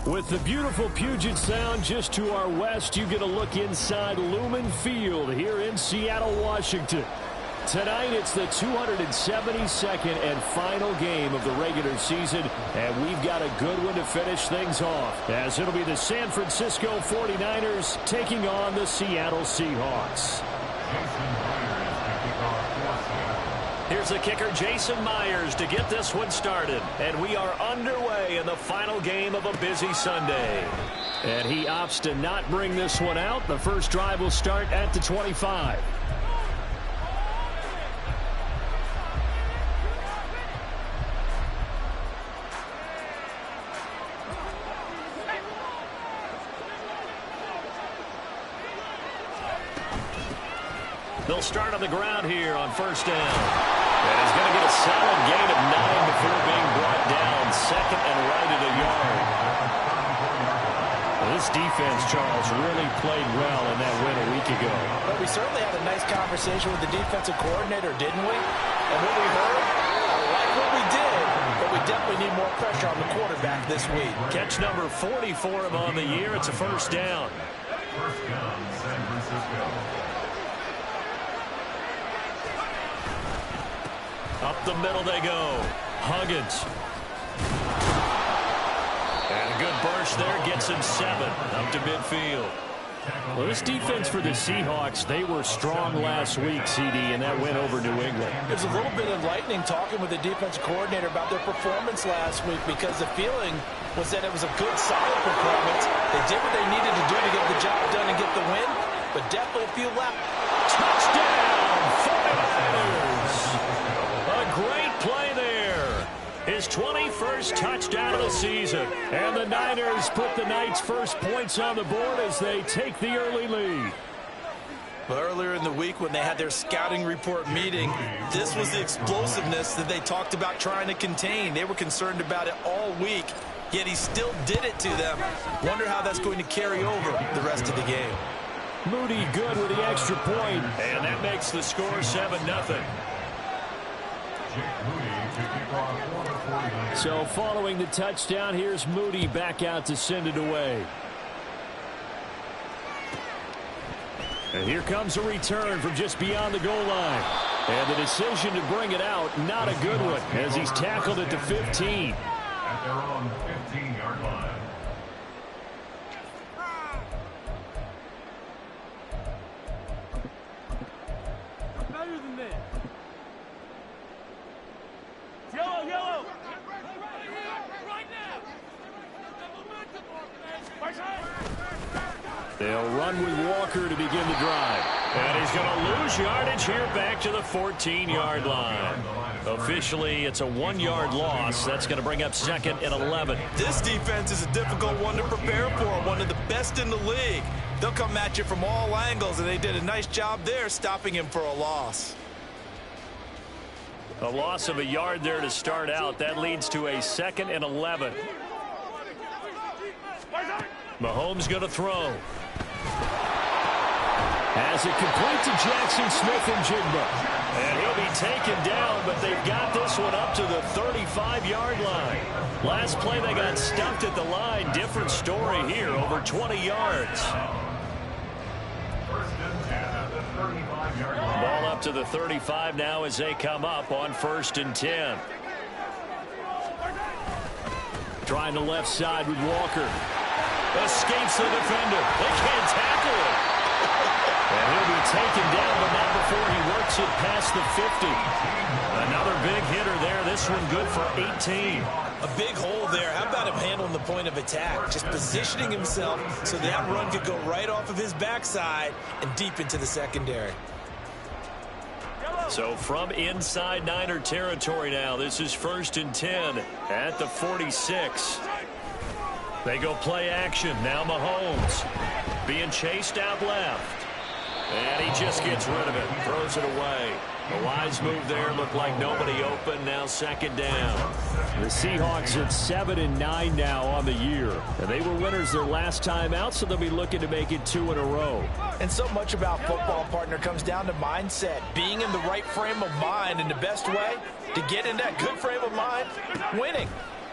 With the beautiful Puget Sound just to our west, you get a look inside Lumen Field here in Seattle, Washington. Tonight, it's the 272nd and final game of the regular season, and we've got a good one to finish things off, as it'll be the San Francisco 49ers taking on the Seattle Seahawks. Here's the kicker, Jason Myers, to get this one started. And we are underway in the final game of a busy Sunday. And he opts to not bring this one out. The first drive will start at the 25. They'll start on the ground here on first down. And he's going to get a solid gain of 9 before being brought down. Second and right at a yard. Well, this defense, Charles, really played well in that win a week ago. But we certainly had a nice conversation with the defensive coordinator, didn't we? And what we heard, I like what we did, but we definitely need more pressure on the quarterback this week. Catch number 40 for him on the year. It's a first down. First down, San Francisco. Up the middle they go. Huggins. And a good burst there gets him 7 up to midfield. Well, this defense for the Seahawks, they were strong last week, CD, and that went over New England. It was a little bit enlightening talking with the defensive coordinator about their performance last week, because the feeling was that it was a good, solid performance. They did what they needed to do to get the job done and get the win, but definitely a few left. Touchdown, 49ers! A great play there. His 21st touchdown of the season. And the Niners put the Knights' first points on the board as they take the early lead. But earlier in the week when they had their scouting report meeting, this was the explosiveness that they talked about trying to contain. They were concerned about it all week, yet he still did it to them. Wonder how that's going to carry over the rest of the game. Moody good with the extra point, and that makes the score 7-0. So following the touchdown, here's Moody back out to send it away. And here comes a return from just beyond the goal line. And the decision to bring it out, not a good one, as he's tackled at the 15. At their own 15-yard line. Better than this. Yellow, yellow. Right now. They'll run with Walker to begin the drive. And he's going to lose yardage here back to the 14-yard line. Officially, it's a 1-yard loss. That's going to bring up 2nd and 11. This defense is a difficult one to prepare for, one of the best in the league. They'll come at you from all angles, and they did a nice job there stopping him for a loss. A loss of a yard there to start out. That leads to a 2nd and 11. Mahomes going to throw. Has it complete to Jackson Smith-Njigba. And he'll be taken down, but they've got this one up to the 35-yard line. Last play they got stuffed at the line. Different story here, over 20 yards. First and 10 at the 35-yard line. Ball up to the 35 now as they come up on 1st and 10. Trying the left side with Walker. Escapes the defender. They can't tackle him. And he'll be taken down, but not before he works it past the 50. Another big hitter there. This one good for 18. A big hole there. How about him handling the point of attack? Just positioning himself so that run could go right off of his backside and deep into the secondary. So from inside Niner territory now, this is 1st and 10 at the 46. They go play action. Now Mahomes being chased out left. And he just gets rid of it. Throws it away. A wise move there. Looked like nobody open. Now 2nd down. The Seahawks at 7-9 now on the year. And they were winners their last time out, so they'll be looking to make it 2 in a row. And so much about football, partner, comes down to mindset. Being in the right frame of mind, and the best way to get in that good frame of mind, winning.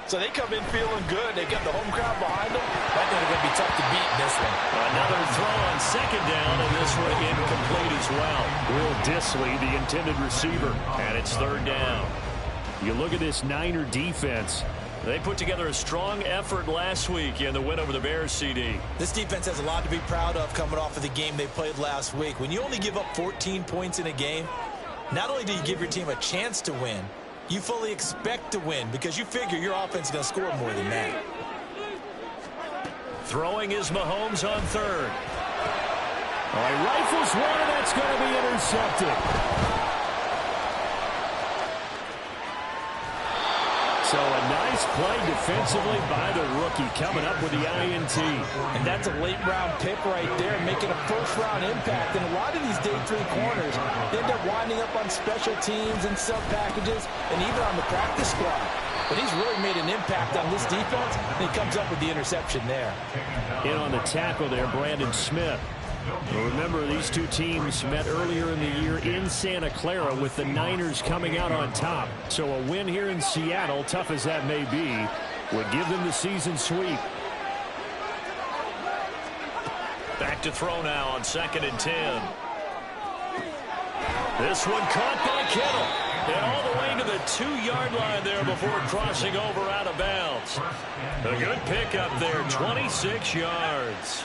So they come in feeling good. They got the home crowd behind them. I think they're going to be tough to beat in this one. Another throw on 2nd down, and this one incomplete as well. Will Dissly, the intended receiver, and it's 3rd down. You look at this Niner defense. They put together a strong effort last week in the win over the Bears, CD. This defense has a lot to be proud of coming off of the game they played last week. When you only give up 14 points in a game, not only do you give your team a chance to win, you fully expect to win because you figure your offense is going to score more than that. Throwing is Mahomes on 3rd. All right, rifles one, and that's going to be intercepted. So a nice play defensively by the rookie coming up with the INT. And that's a late-round pick right there, making a first-round impact. And a lot of these day 3 corners end up winding up on special teams and sub-packages and even on the practice squad. But he's really made an impact on this defense, and he comes up with the interception there. In on the tackle there, Brandon Smith. Well, remember, these two teams met earlier in the year in Santa Clara with the Niners coming out on top. So a win here in Seattle, tough as that may be, would give them the season sweep. Back to throw now on 2nd and 10. This one caught by Kittle. And all the way to the 2-yard line there before crossing over out of bounds. A good pickup there, 26 yards.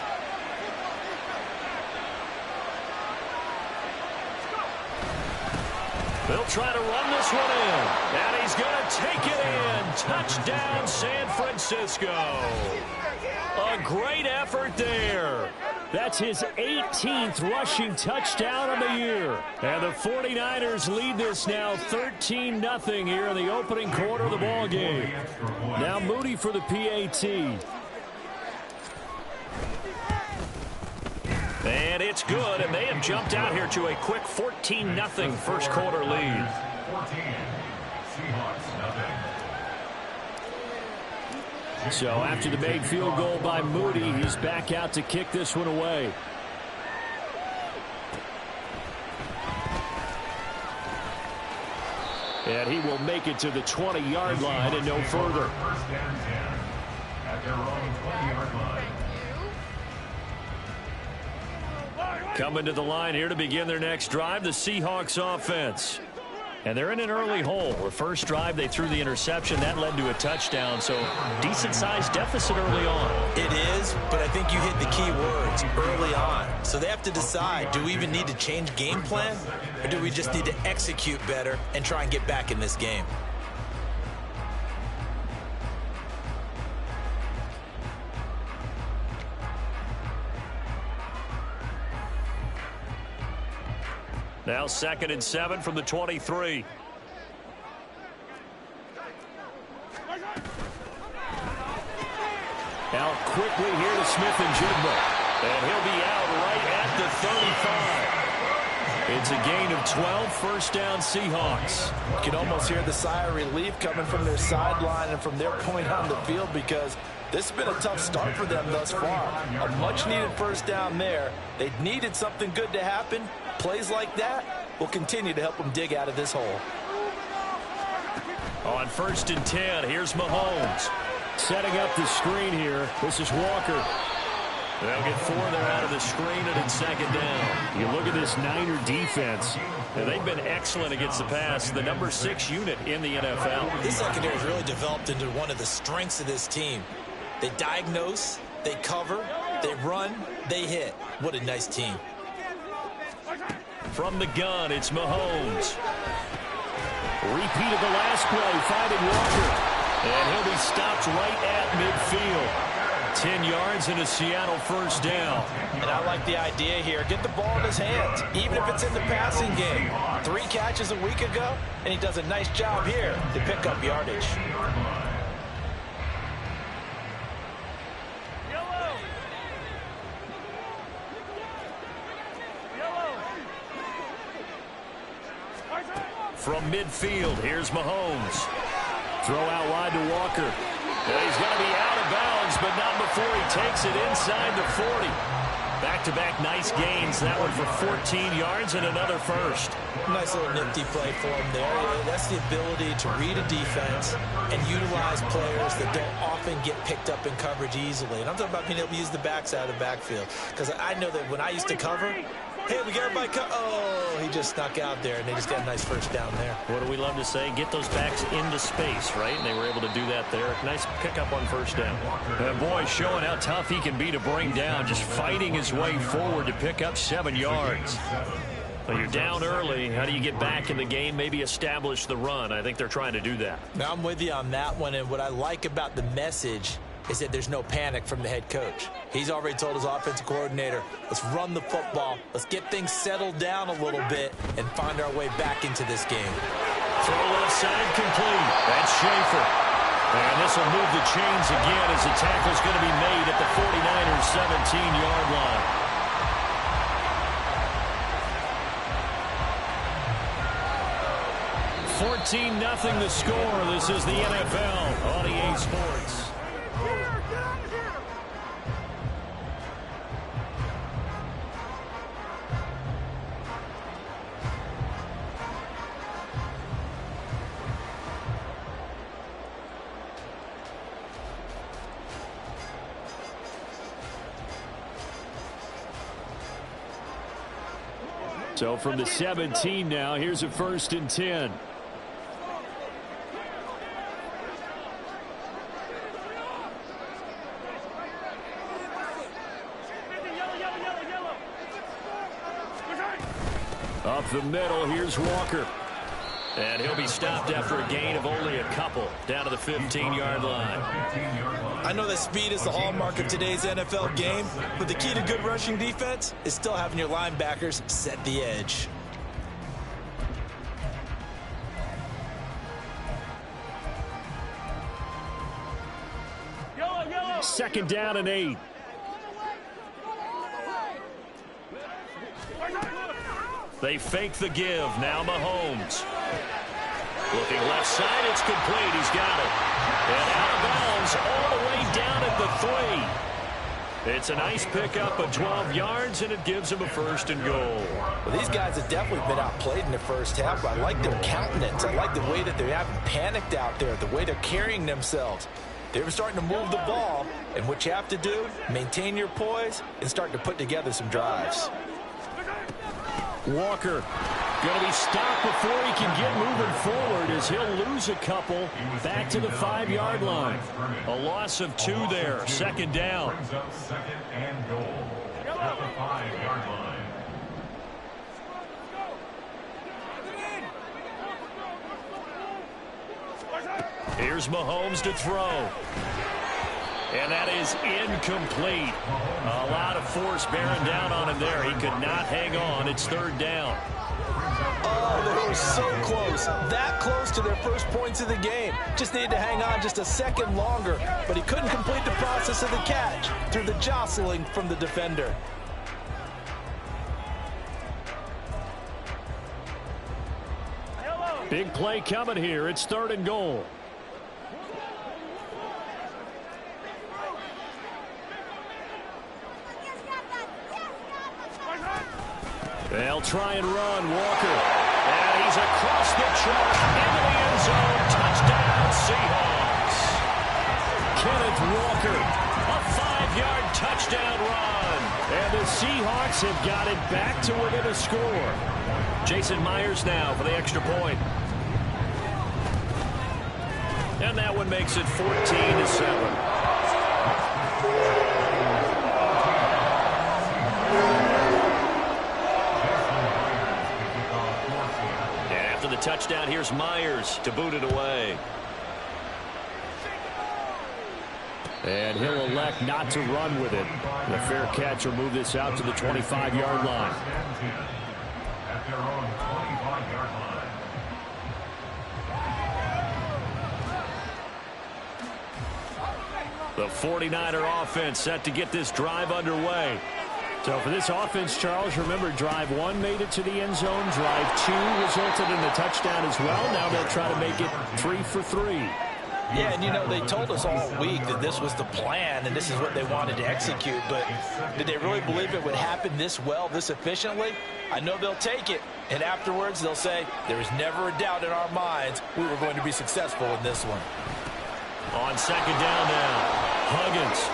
They'll try to run this one in. And he's going to take it in. Touchdown, San Francisco. A great effort there. That's his 18th rushing touchdown of the year. And the 49ers lead this now 13-0 here in the opening quarter of the ball game. Now Moody for the PAT. And it's good, and they have jumped out here to a quick 14-0 first quarter lead. 14. Seahawks, nothing. So after the made field goal by Moody, he's back out to kick this one away. And he will make it to the 20-yard line and no further. First down 10 at their own 20-yard line. Coming to the line here to begin their next drive, the Seahawks offense. And they're in an early hole. The first drive, they threw the interception. That led to a touchdown, so decent-sized deficit early on. It is, but I think you hit the key words, early on. So they have to decide, do we even need to change game plan, or do we just need to execute better and try and get back in this game? Now 2nd and 7 from the 23. Out quickly here to Smith-Njigba. And he'll be out right at the 35. It's a gain of 12, first down Seahawks. You can almost hear the sigh of relief coming from their sideline and from their point on the field, because this has been a tough start for them thus far. A much-needed first down there. They needed something good to happen. Plays like that will continue to help them dig out of this hole. On 1st and 10, here's Mahomes. Setting up the screen here. This is Walker. They'll get 4 there out of the screen, and it's 2nd down. You look at this Niner defense, and they've been excellent against the pass. The number 6 unit in the NFL. This secondary has really developed into one of the strengths of this team. They diagnose, they cover, they run, they hit. What a nice team. From the gun, it's Mahomes. Repeat of the last play, finding Walker. And he'll be stopped right at midfield. 10 yards and a Seattle first down. And I like the idea here. Get the ball in his hands, even if it's in the passing game. 3 catches a week ago, and he does a nice job here to pick up yardage. From midfield, here's Mahomes. Throw out wide to Walker. And he's going to be out of bounds, but not before he takes it inside the 40. Back-to-back nice gains. That one for 14 yards and another first. Nice little nifty play for him there. That's the ability to read a defense and utilize players that don't often get picked up in coverage easily. And I'm talking about being able to use the backside of the backfield. Because I know that when I used to cover, hey, we got everybody oh, he just snuck out there, and they just got a nice first down there. What do we love to say? Get those backs into space, right? And they were able to do that there. Nice pickup on first down. And boy, showing how tough he can be to bring down, just fighting his way forward to pick up 7 yards. Well, you're down early. How do you get back in the game? Maybe establish the run. I think they're trying to do that. Now, I'm with you on that one, and what I like about the message is that there's no panic from the head coach. He's already told his offensive coordinator, let's run the football, let's get things settled down a little bit and find our way back into this game. Throw left side complete. That's Schaefer. And this will move the chains again as the tackle's going to be made at the 49ers' 17-yard line. $14-0 the score. This is the NFL on EA Sports. So from the 17 now, here's a 1st and 10. Up the middle, here's Walker. And he'll be stopped after a gain of only a couple, down to the 15-yard line. I know that speed is the hallmark of today's NFL game, but the key to good rushing defense is still having your linebackers set the edge. Second down and 8. They fake the give. Now Mahomes. Looking left side. It's complete. He's got it. And out of bounds all the way down at the 3. It's a nice pickup of 12 yards, and it gives him a 1st and goal. Well, these guys have definitely been outplayed in the first half, but I like their countenance. I like the way that they haven't panicked out there, the way they're carrying themselves. They're starting to move the ball, and what you have to do, maintain your poise and start to put together some drives. Walker going to be stopped before he can get moving forward as he'll lose a couple back to the 5-yard line. A loss of 2 there. Second down. Brings up 2nd and goal at the 5-yard line. Here's Mahomes to throw. And that is incomplete. A lot of force bearing down on him there. He could not hang on. It's 3rd down. Oh, they were so close. That close to their first points of the game. Just needed to hang on just a second longer. But he couldn't complete the process of the catch through the jostling from the defender. Big play coming here. It's 3rd and goal. They'll try and run. Walker. And he's across the track into the end zone. Touchdown, Seahawks. Kenneth Walker. A 5-yard touchdown run. And the Seahawks have got it back to within a score. Jason Myers now for the extra point. And that one makes it 14-7. The touchdown. Here's Myers to boot it away. And he'll elect not to run with it. The fair catch will move this out to the 25-yard line. At their own 25-yard line. The 49er offense set to get this drive underway. So for this offense, Charles, remember, drive 1 made it to the end zone. Drive 2 resulted in a touchdown as well. Now they'll try to make it 3 for 3. Yeah, and you know, they told us all week that this was the plan and this is what they wanted to execute. But did they really believe it would happen this well, this efficiently? I know they'll take it. And afterwards, they'll say, there was never a doubt in our minds we were going to be successful in this one. On second down now, Huggins.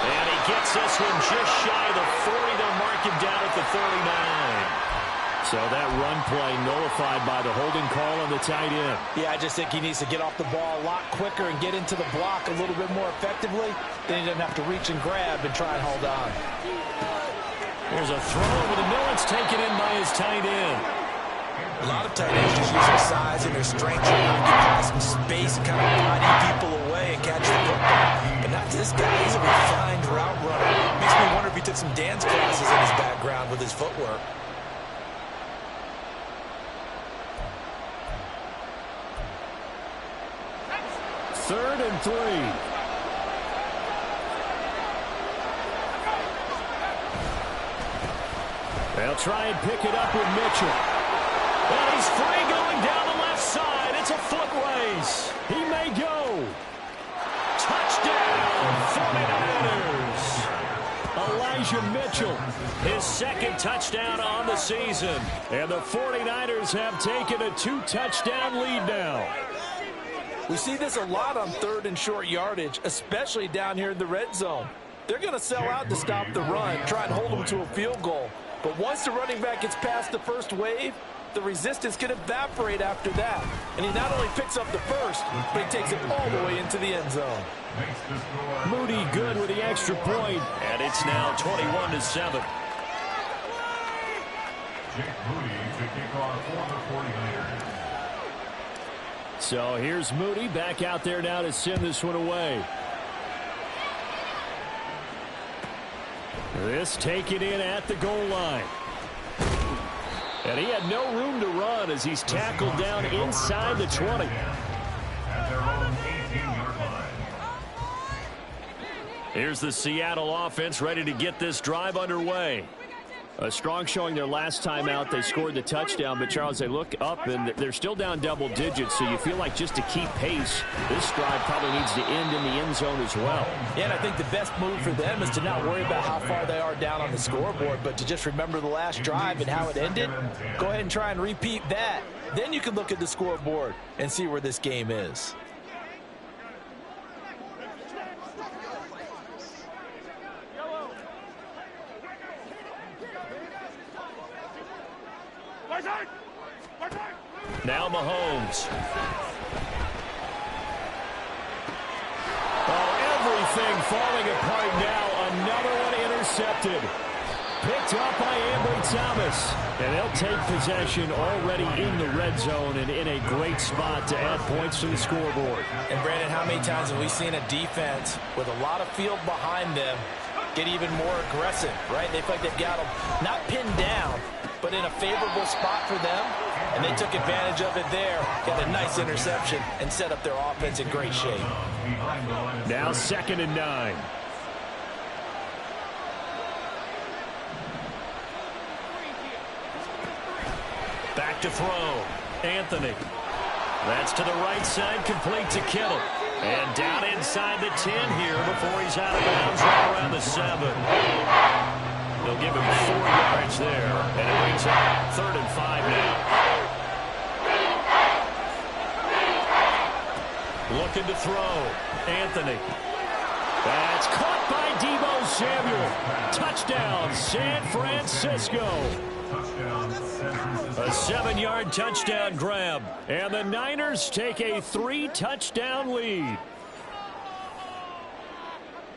And he gets this one just shy of the 40. They'll mark him down at the 39. So that run play nullified by the holding call on the tight end. Yeah, I just think he needs to get off the ball a lot quicker and get into the block a little bit more effectively. Then he doesn't have to reach and grab and try and hold on. There's a throw over the middle. It's taken in by his tight end. A lot of tight ends just use their size and their strength to occupy some space and kind of body people away and catch the football. But not this guy. He's a refined route runner. Makes me wonder if he took some dance classes in his background with his footwork. Third and 3. They'll try and pick it up with Mitchell. And he's free going down the left side. It's a foot race. He may go. Touchdown, 49ers. Elijah Mitchell, his second touchdown on the season. And the 49ers have taken a 2-touchdown lead now. We see this a lot on third and short yardage, especially down here in the red zone. They're going to sell out to stop the run, try and hold them to a field goal. But once the running back gets past the first wave, the resistance can evaporate after that. And he not only picks up the first, but he takes it all the way into the end zone. Moody good with the extra point, and it's now 21-7. Jake Moody to kick off for the 49ers. So here's Moody back out there now to send this one away. This taken in at the goal line. And he had no room to run as he's tackled down inside the 20. At their own 18-yard line. Here's the Seattle offense ready to get this drive underway. A strong showing their last time out. They scored the touchdown, but Charles, they look up and they're still down double digits, so you feel like just to keep pace, this drive probably needs to end in the end zone as well. Yeah, and I think the best move for them is to not worry about how far they are down on the scoreboard, but to just remember the last drive and how it ended. Go ahead and try and repeat that. Then you can look at the scoreboard and see where this game is. Now Mahomes. Oh, everything falling apart now. Another one intercepted. Picked up by Ambry Thomas. And they'll take possession already in the red zone and in a great spot to add points to the scoreboard. And Brandon, how many times have we seen a defense with a lot of field behind them get even more aggressive, right? They feel like they've got them not pinned down, but in a favorable spot for them. And they took advantage of it there, got a nice interception, and set up their offense in great shape. Now 2nd and 9. Back to throw. Anthony. That's to the right side, complete to Kittle. And down inside the 10 here before he's out of bounds right around the 7. They'll give him 4 yards there, and it brings up 3rd and 5 now. Looking to throw. Anthony. That's caught by Deebo Samuel. Touchdown, San Francisco. A 7-yard touchdown grab. And the Niners take a 3-touchdown lead.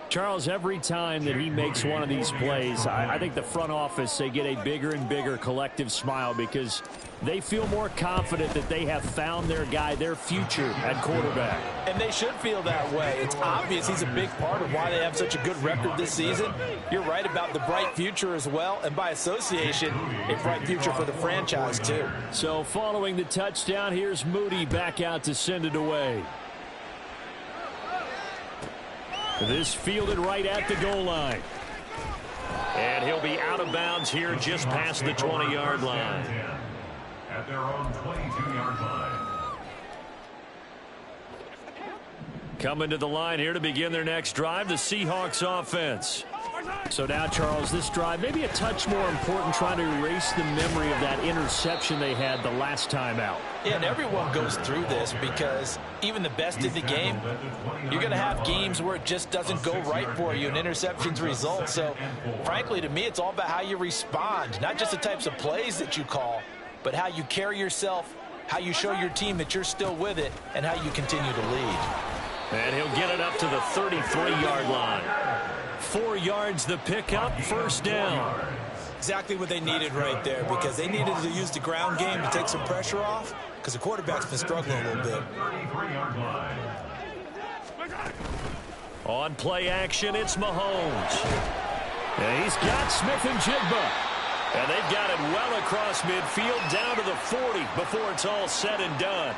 Charles, every time that he makes one of these plays, I think the front office, they get a bigger and bigger collective smile because they feel more confident that they have found their guy, their future at quarterback. And they should feel that way. It's obvious he's a big part of why they have such a good record this season. You're right about the bright future as well, and by association, a bright future for the franchise too. So following the touchdown, here's Moody back out to send it away. This fielded right at the goal line. And he'll be out of bounds here just past the 20-yard line. At their own 22-yard line. Coming to the line here to begin their next drive, the Seahawks offense. So now, Charles, this drive maybe a touch more important, trying to erase the memory of that interception they had the last time out. Yeah, and everyone goes through this because even the best in the game, you're going to have games where it just doesn't go right for you and interceptions result. So, frankly, to me, it's all about how you respond, not just the types of plays that you call, but how you carry yourself, how you show your team that you're still with it, and how you continue to lead. And he'll get it up to the 33-yard line. 4 yards the pickup, first down. Exactly what they needed right there, because they needed to use the ground game to take some pressure off, because the quarterback's been struggling a little bit. On play action, it's Mahomes. And he's got Smith and Jigba. And they've got it well across midfield down to the 40 before it's all said and done.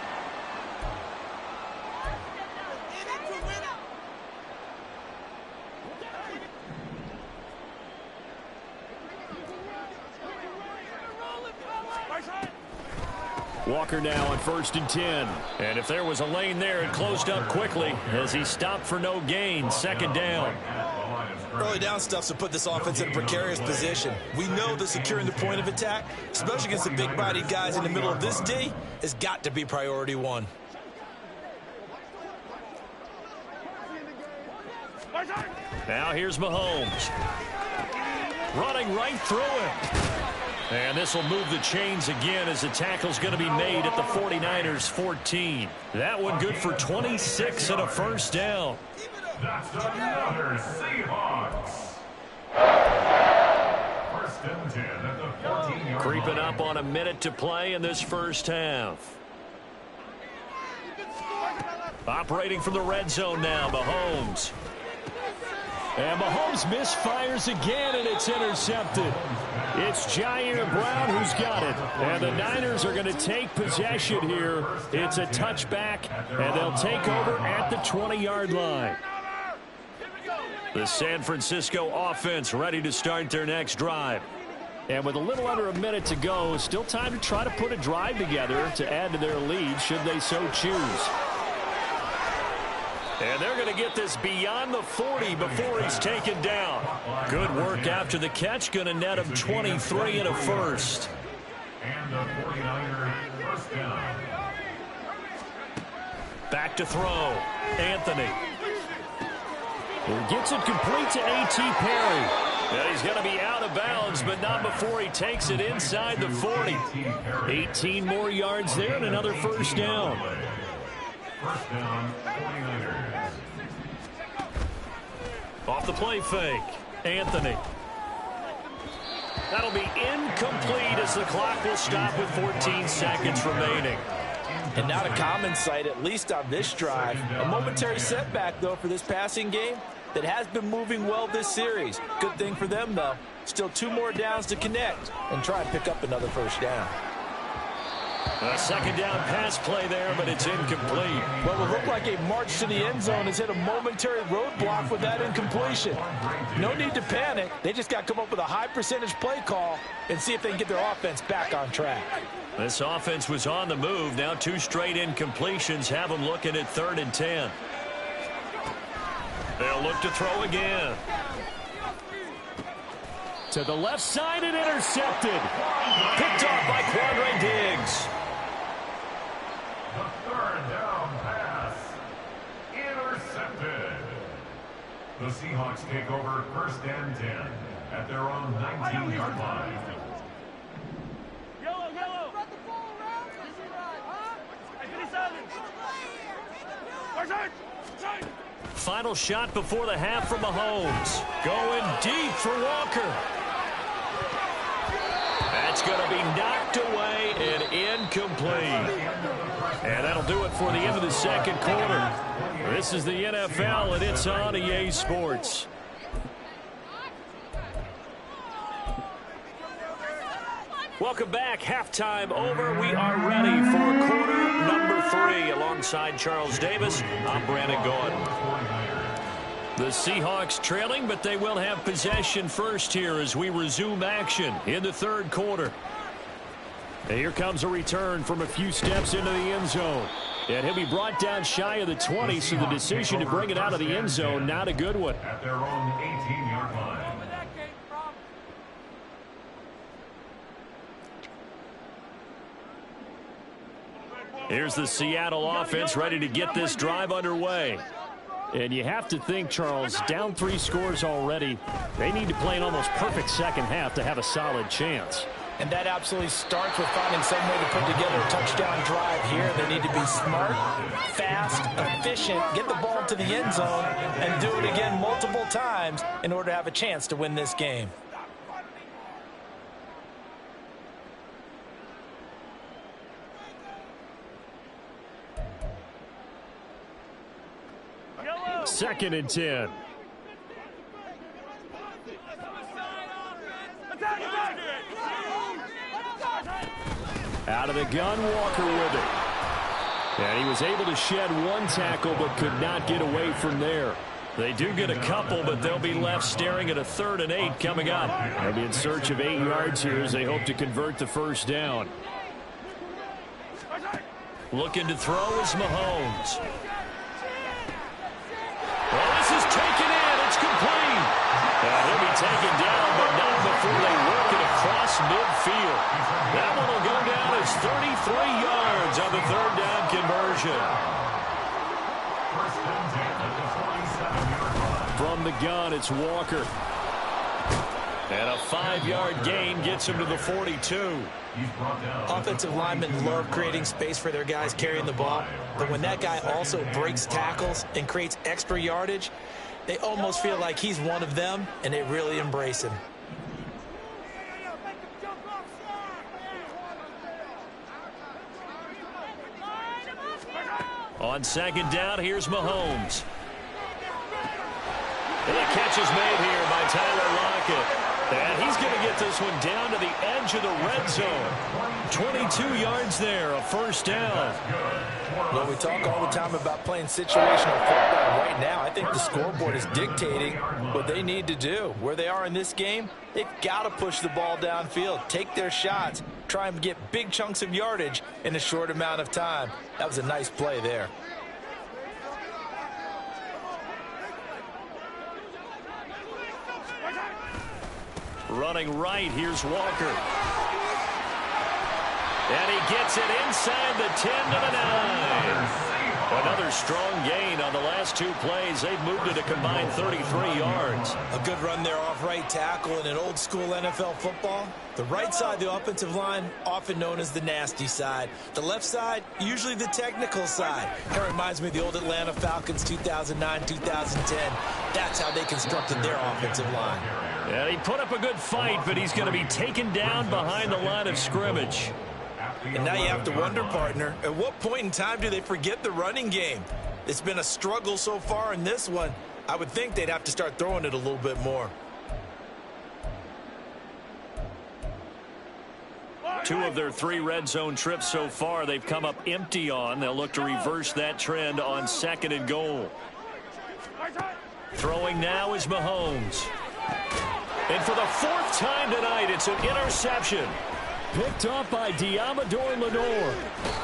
Walker now on 1st and 10. And if there was a lane there, it closed up quickly as he stopped for no gain. 2nd down. Early down stuff's to put this offense in a precarious position. We know that securing the point of attack, especially against the big-bodied guys in the middle of this D, has got to be priority 1. Now here's Mahomes. Running right through him. And this will move the chains again as the tackle's going to be made at the 49ers 14. That one good for 26 and a first down. That's another Seahawks. 1st and 10 at the 14-yard Creeping up on a minute to play in this first half. Operating from the red zone now, Mahomes. And Mahomes misfires again, and it's intercepted. It's Jair Brown who's got it. And the Niners are going to take possession here. It's a touchback, and they'll take over at the 20-yard line. The San Francisco offense ready to start their next drive. And with a little under a minute to go, still time to try to put a drive together to add to their lead should they so choose. And they're going to get this beyond the 40 before he's taken down. Good work after the catch. Going to net him 23 and a first. And the 49er first down. Back to throw. Anthony. He gets it complete to A.T. Perry. And he's going to be out of bounds, but not before he takes it inside the 40. 18 more yards there and another first down. First down, 49ers. Off the play fake. Anthony. That'll be incomplete as the clock will stop with 14 seconds remaining. And not a common sight, at least on this drive. A momentary setback, though, for this passing game that has been moving well this series. Good thing for them, though. Still 2 more downs to connect and try and pick up another first down. A second down pass play there, but it's incomplete. Well, it looked like a march to the end zone has hit a momentary roadblock with that incompletion. No need to panic. They just got to come up with a high percentage play call and see if they can get their offense back on track. This offense was on the move. Now 2 straight incompletions have them looking at 3rd and 10. They'll look to throw again. To the left side and intercepted. Picked off by Quandre Diggs. The 3rd down pass. Intercepted. The Seahawks take over 1st and 10 at their own 19-yard line. Yellow, yellow. Final shot before the half from Mahomes. Going deep for Walker. That's going to be knocked away and incomplete. And that'll do it for the end of the second quarter. This is the NFL, and it's on EA Sports. Welcome back. Halftime over. We are ready for quarter number 3. Alongside Charles Davis, I'm Brandon Gordon. The Seahawks trailing, but they will have possession first here as we resume action in the 3rd quarter. And here comes a return from a few steps into the end zone. And he'll be brought down shy of the 20, so the decision to bring it out of the end zone, not a good one. At their own 18-yard line. Here's the Seattle offense ready to get this drive underway. And you have to think, Charles, down 3 scores already. They need to play an almost perfect second half to have a solid chance. And that absolutely starts with finding some way to put together a touchdown drive here. They need to be smart, fast, efficient, get the ball to the end zone, and do it again multiple times in order to have a chance to win this game. Second and 10. Out of the gun, Walker with it. And he was able to shed 1 tackle but could not get away from there. They do get a couple, but they'll be left staring at a 3rd and 8 coming up. They'll be in search of 8 yards here as they hope to convert the first down. Looking to throw is Mahomes. Well, this is taken in. It's complete. He'll be taken down, but not before they work it across midfield. That one will go down as 33 yards on the 3rd down conversion. First and 10 at the 27-yard line. From the gun, it's Walker. And a 5-yard gain gets him to the 42. He's brought down. Offensive linemen love creating space for their guys carrying the ball, but when that guy also breaks tackles and creates extra yardage, they almost feel like he's one of them, and they really embrace him. On second down, here's Mahomes. And the catch is made here by Tyler Lockett. And he's going to get this one down to the edge of the red zone. 22 yards there, a first down. Well, we talk all the time about playing situational football. Right now, I think the scoreboard is dictating what they need to do. Where they are in this game, they've got to push the ball downfield, take their shots, try and get big chunks of yardage in a short amount of time. That was a nice play there. Running right, here's Walker. And he gets it inside the 10 to the 9. Another strong gain on the last two plays. They've moved it a combined 33 yards. A good run there off right tackle in an old school NFL football. The right side of the offensive line, often known as the nasty side. The left side, usually the technical side. That reminds me of the old Atlanta Falcons 2009-2010. That's how they constructed their offensive line. Yeah, he put up a good fight, but he's going to be taken down behind the line of scrimmage. And now you have to wonder, partner, at what point in time do they forget the running game? It's been a struggle so far in this one. I would think they'd have to start throwing it a little bit more. Two of their 3 red zone trips so far they've come up empty on. They'll look to reverse that trend on second and goal. Throwing now is Mahomes. And for the 4th time tonight, it's an interception. Picked off by Diamador Lenore.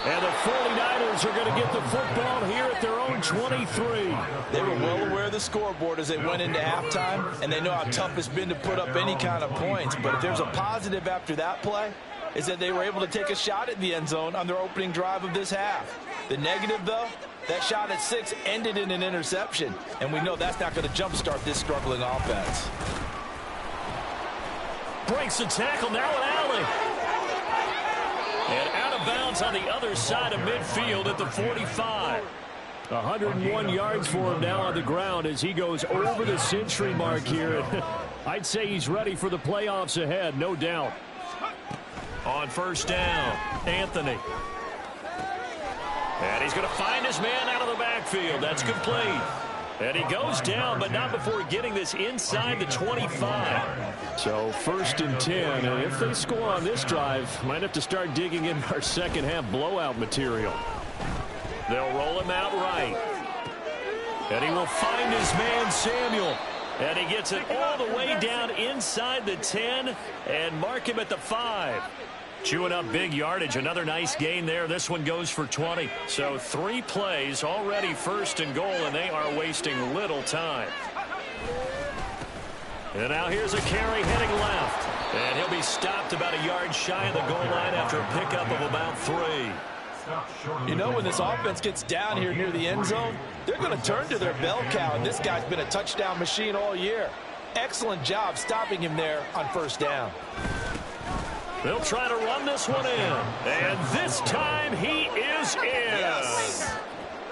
And the 49ers are going to get the football here at their own 23. They were well aware of the scoreboard as they went into halftime, and they know how tough it's been to put up any kind of points. But if there's a positive after that play, is that they were able to take a shot at the end zone on their opening drive of this half. The negative, though, that shot at 6 ended in an interception, and we know that's not going to jumpstart this struggling offense. Breaks the tackle, now an alley. And out of bounds on the other side of midfield at the 45. 101 yards for him now on the ground as he goes over the century mark here. I'd say he's ready for the playoffs ahead, no doubt. On first down, Anthony. And he's going to find his man out of the backfield. That's complete. And he goes down, but not before getting this inside the 25. So 1st and 10, and if they score on this drive, might have to start digging in our second half blowout material. They'll roll him out right. And he will find his man, Samuel. And he gets it all the way down inside the 10 and mark him at the 5. Chewing up big yardage. Another nice gain there. This one goes for 20. So 3 plays already 1st and goal, and they are wasting little time. And now here's a carry heading left. And he'll be stopped about a yard shy of the goal line after a pickup of about 3. You know, when this offense gets down here near the end zone, they're going to turn to their bell cow, and this guy's been a touchdown machine all year. Excellent job stopping him there on 1st down. They'll try to run this one in. And this time he is in. Yes.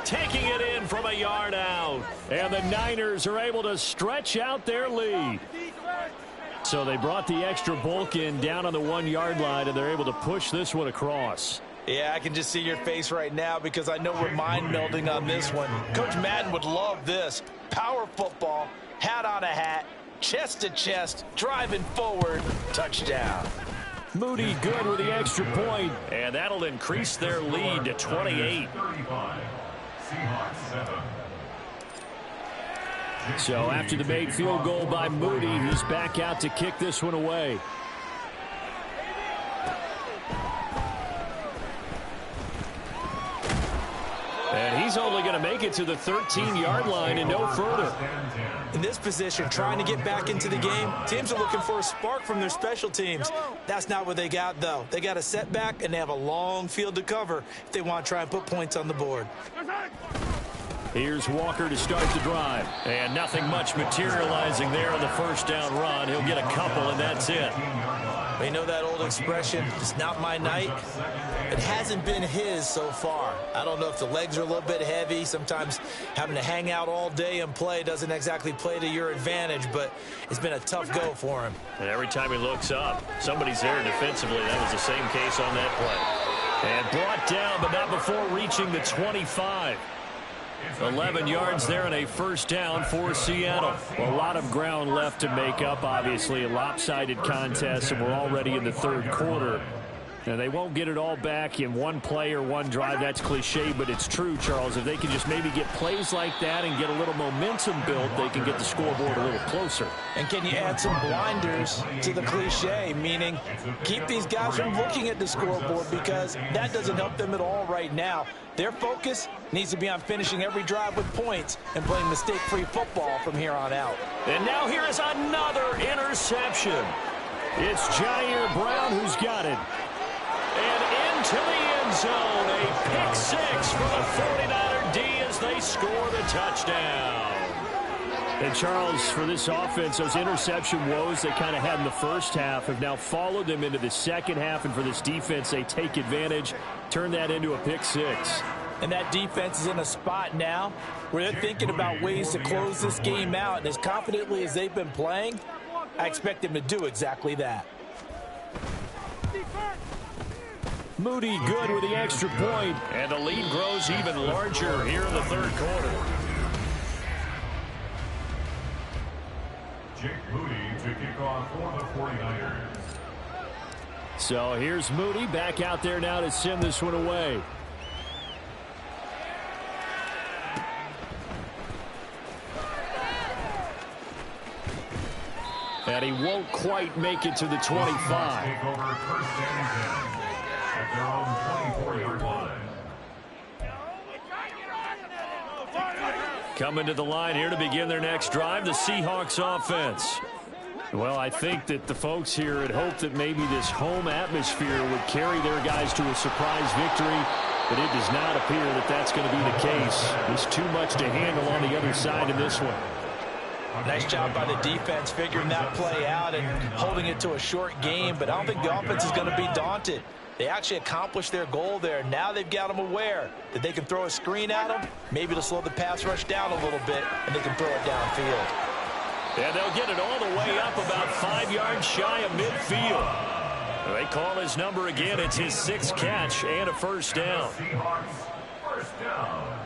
Taking it in from a yard out. And the Niners are able to stretch out their lead. So they brought the extra bulk in down on the 1-yard line, and they're able to push this one across. Yeah, I can just see your face right now because I know we're mind melding on this one. Coach Madden would love this. Power football, hat on a hat, chest to chest, driving forward, touchdown. Moody good with the extra point, and that'll increase their lead to 28. So after the made field goal by Moody, he's back out to kick this one away. And he's only going to make it to the 13-yard line and no further. In this position, trying to get back into the game, teams are looking for a spark from their special teams. That's not what they got, though. They got a setback, and they have a long field to cover if they want to try and put points on the board. Here's Walker to start the drive. And nothing much materializing there on the 1st down run. He'll get a couple, and that's it. You know that old expression, it's not my night? It hasn't been his so far. I don't know if the legs are a little bit heavy. Sometimes having to hang out all day and play doesn't exactly play to your advantage, but it's been a tough go for him. And every time he looks up, somebody's there defensively. That was the same case on that play. And brought down, but not before reaching the 25. 11 yards there and a first down for Seattle. Well, a lot of ground left to make up, obviously. A lopsided contest, and we're already in the third quarter. Now, they won't get it all back in one play or one drive. That's cliche, but it's true, Charles. If they can just maybe get plays like that and get a little momentum built, they can get the scoreboard a little closer. And can you add some blinders to the cliche, meaning keep these guys from looking at the scoreboard, because that doesn't help them at all right now. Their focus needs to be on finishing every drive with points and playing mistake-free football from here on out. And now here is another interception. It's Jair Brown who's got it. And into the end zone, a pick six for the 49er D as they score the touchdown. And Charles, for this offense, those interception woes they kind of had in the first half have now followed them into the second half. And for this defense, they take advantage, turn that into a pick six. And that defense is in a spot now where they're thinking about ways to close this game out. And as confidently as they've been playing, I expect them to do exactly that. Moody good with the extra point, and the lead grows even larger here in the third quarter. Jake Moody to kick off for the 49ers. So here's Moody back out there now to send this one away. And he won't quite make it to the 25. Take over first and 10 at their own 24-yard line. Coming to the line here to begin their next drive, the Seahawks offense. Well, I think that the folks here had hoped that maybe this home atmosphere would carry their guys to a surprise victory, but it does not appear that that's going to be the case. There's too much to handle on the other side in this one. Nice job by the defense figuring that play out and holding it to a short game, but I don't think the offense is going to be daunted. They actually accomplished their goal there. Now they've got them aware that they can throw a screen at them, maybe to slow the pass rush down a little bit, and they can throw it downfield. And they'll get it all the way up about 5 yards shy of midfield. They call his number again. It's his sixth catch and a first down. Seahawks, first down.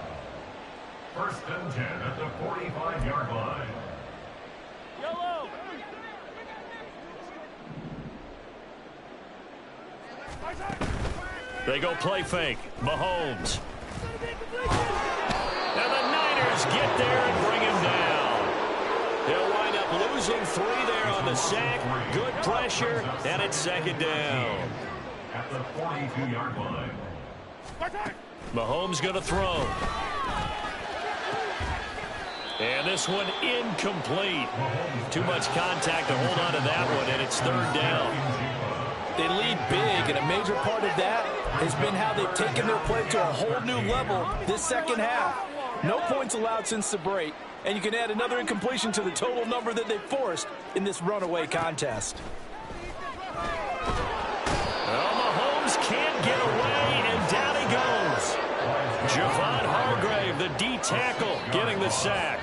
First and 10 at the 45-yard line. Yellow. They go play fake. Mahomes. And the Niners get there and bring him down. They'll wind up losing 3 there on the sack. Good pressure, and it's second down. At the 42-yard line. Mahomes going to throw. And this one incomplete. Too much contact to hold on to that one, and it's third down. They lead big, and a major part of that has been how they've taken their play to a whole new level this second half. No points allowed since the break, and you can add another incompletion to the total number that they forced in this runaway contest. Well, Mahomes can't get away, and down he goes. Javon Hargrave, the D tackle, getting the sack.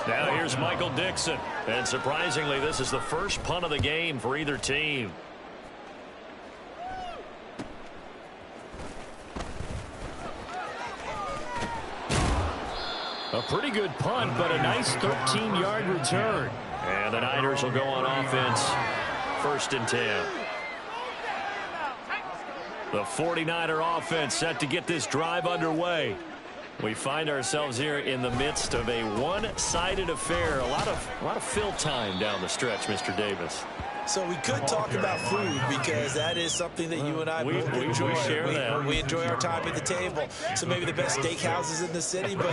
Now here's Michael Dixon, and surprisingly, this is the first punt of the game for either team. A pretty good punt, but a nice 13-yard return. And the Niners will go on offense. First and 10. The 49er offense set to get this drive underway. We find ourselves here in the midst of a one-sided affair. A lot of fill time down the stretch, Mr. Davis. So we could talk about food, because that is something that you and I both enjoy. We share that. We enjoy our time at the table. So maybe the best steakhouses in the city, but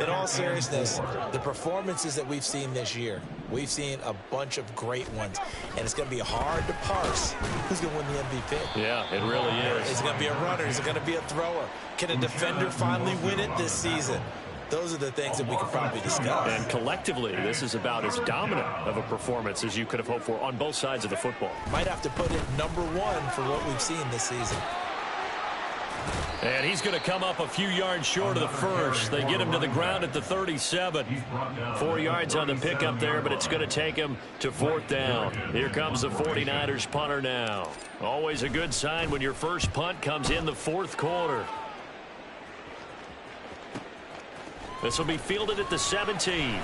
in all seriousness, the performances that we've seen this year, we've seen a bunch of great ones, and it's going to be hard to parse who's going to win the MVP. Yeah, it really is. Is it going to be a runner? Is it going to be a thrower? Can a defender finally win it this season? Those are the things that we could probably discuss. And collectively, this is about as dominant of a performance as you could have hoped for on both sides of the football. Might have to put it #1 for what we've seen this season. And he's going to come up a few yards short of the first. They get him to the ground at the 37. 4 yards on the pickup there, but it's going to take him to fourth down. Here comes the 49ers punter now. Always a good sign when your first punt comes in the fourth quarter. This will be fielded at the 17.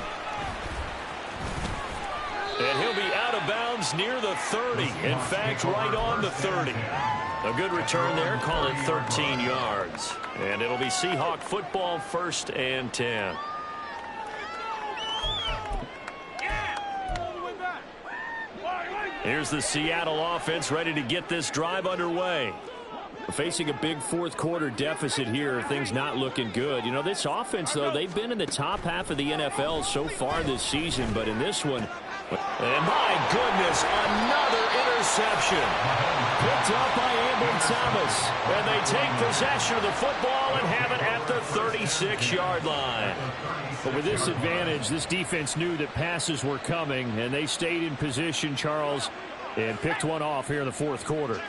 And he'll be out of bounds near the 30. In fact, right on the 30. A good return there. Call it 13 yards. And it'll be Seahawk football, 1st and 10. Here's the Seattle offense ready to get this drive underway. Facing a big fourth-quarter deficit here, things not looking good. You know, this offense, though, they've been in the top half of the NFL so far this season, but in this one, and my goodness, another interception. Picked up by Amber Thomas, and they take possession of the football and have it at the 36-yard line. But with this advantage, this defense knew that passes were coming, and they stayed in position, Charles, and picked one off here in the fourth quarter.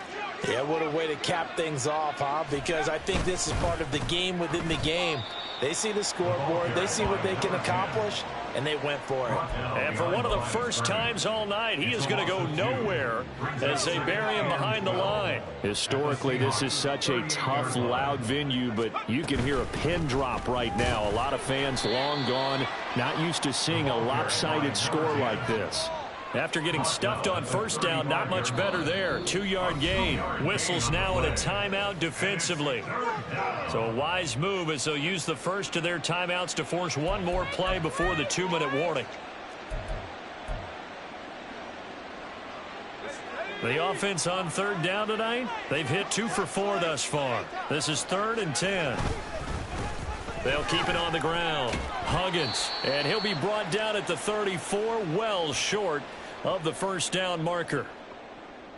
Yeah, what a way to cap things off, huh? Because I think this is part of the game within the game. They see the scoreboard, they see what they can accomplish, and they went for it. And for one of the first times all night, he is going to go nowhere as they bury him behind the line. Historically, this is such a tough, loud venue, but you can hear a pin drop right now. A lot of fans long gone, not used to seeing a lopsided score like this. After getting stuffed on first down, not much better there. 2-yard gain. Whistles now in a timeout defensively. So a wise move as they'll use the first of their timeouts to force one more play before the 2-minute warning. The offense on third down tonight, they've hit 2 for 4 thus far. This is 3rd and 10. They'll keep it on the ground. Huggins, and he'll be brought down at the 34, well short of the first down marker.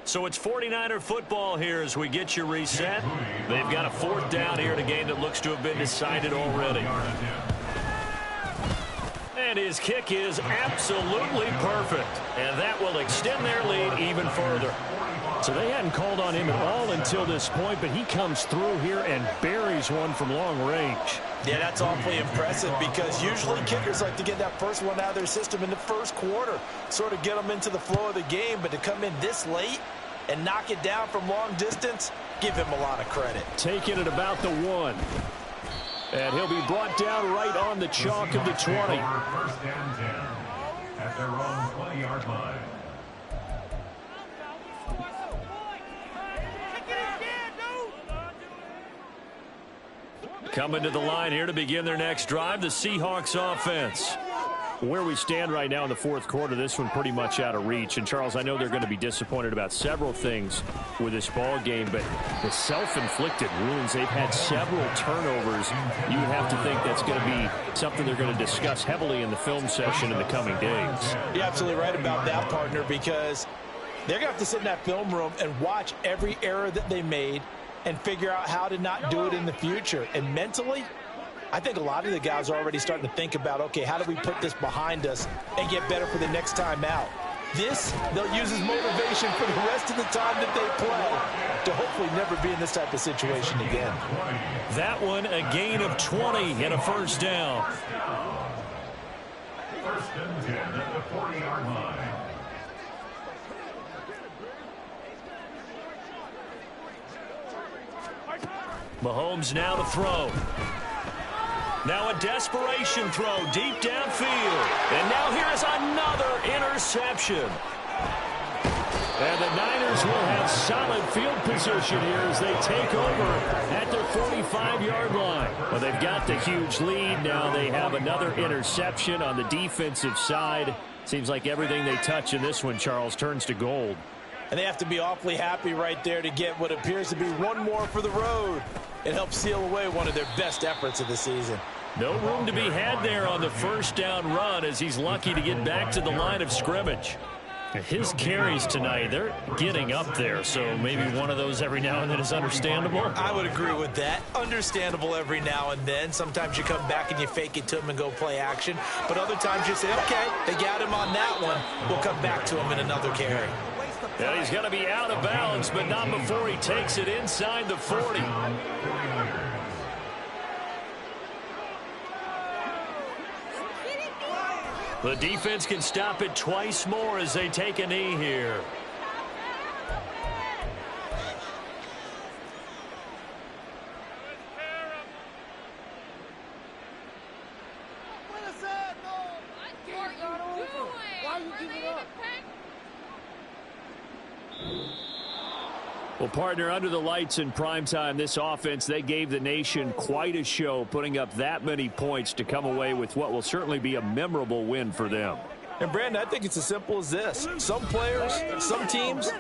So it's 49er football here as we get you reset. They've got a 4th down here in a game that looks to have been decided already. And his kick is absolutely perfect. And that will extend their lead even further. So they hadn't called on him at all until this point, but he comes through here and buries one from long range. Yeah, that's awfully impressive because usually kickers like to get that first one out of their system in the first quarter, sort of get them into the flow of the game, but to come in this late and knock it down from long distance, give him a lot of credit. Taking it about the 1. And he'll be brought down right on the chalk of the 20. 1st and 10 at their own 20-yard line. Coming to the line here to begin their next drive, the Seahawks offense. Where we stand right now in the fourth quarter, this one pretty much out of reach. And, Charles, I know they're going to be disappointed about several things with this ball game, but the self-inflicted wounds, they've had several turnovers. You would have to think that's going to be something they're going to discuss heavily in the film session in the coming days. You're absolutely right about that, partner, because they're going to have to sit in that film room and watch every error that they made and figure out how to not do it in the future. And mentally, I think a lot of the guys are already starting to think about, okay, how do we put this behind us and get better for the next time out? This, they'll use as motivation for the rest of the time that they play to hopefully never be in this type of situation again. That one, a gain of 20 and a first down. 1st and 10 at the 40-yard line. Mahomes now to throw. Now a desperation throw deep downfield. And now here is another interception. And the Niners will have solid field position here as they take over at their 45-yard line. Well, they've got the huge lead. Now they have another interception on the defensive side. Seems like everything they touch in this one, Charles, turns to gold. And they have to be awfully happy right there to get what appears to be one more for the road. It helps seal away one of their best efforts of the season. No room to be had there on the first down run as he's lucky to get back to the line of scrimmage. His carries tonight, they're getting up there, so maybe one of those every now and then is understandable. I would agree with that. Understandable every now and then. Sometimes you come back and you fake it to him and go play action. But other times you say, okay, they got him on that one. We'll come back to him in another carry. Yeah, he's going to be out of bounds, but not before he takes it inside the 40. The defense can stop it twice more as they take a knee here. Well, partner, under the lights in primetime, this offense, they gave the nation quite a show, putting up that many points to come away with what will certainly be a memorable win for them. And, Brandon, I think it's as simple as this. Some players, some teams,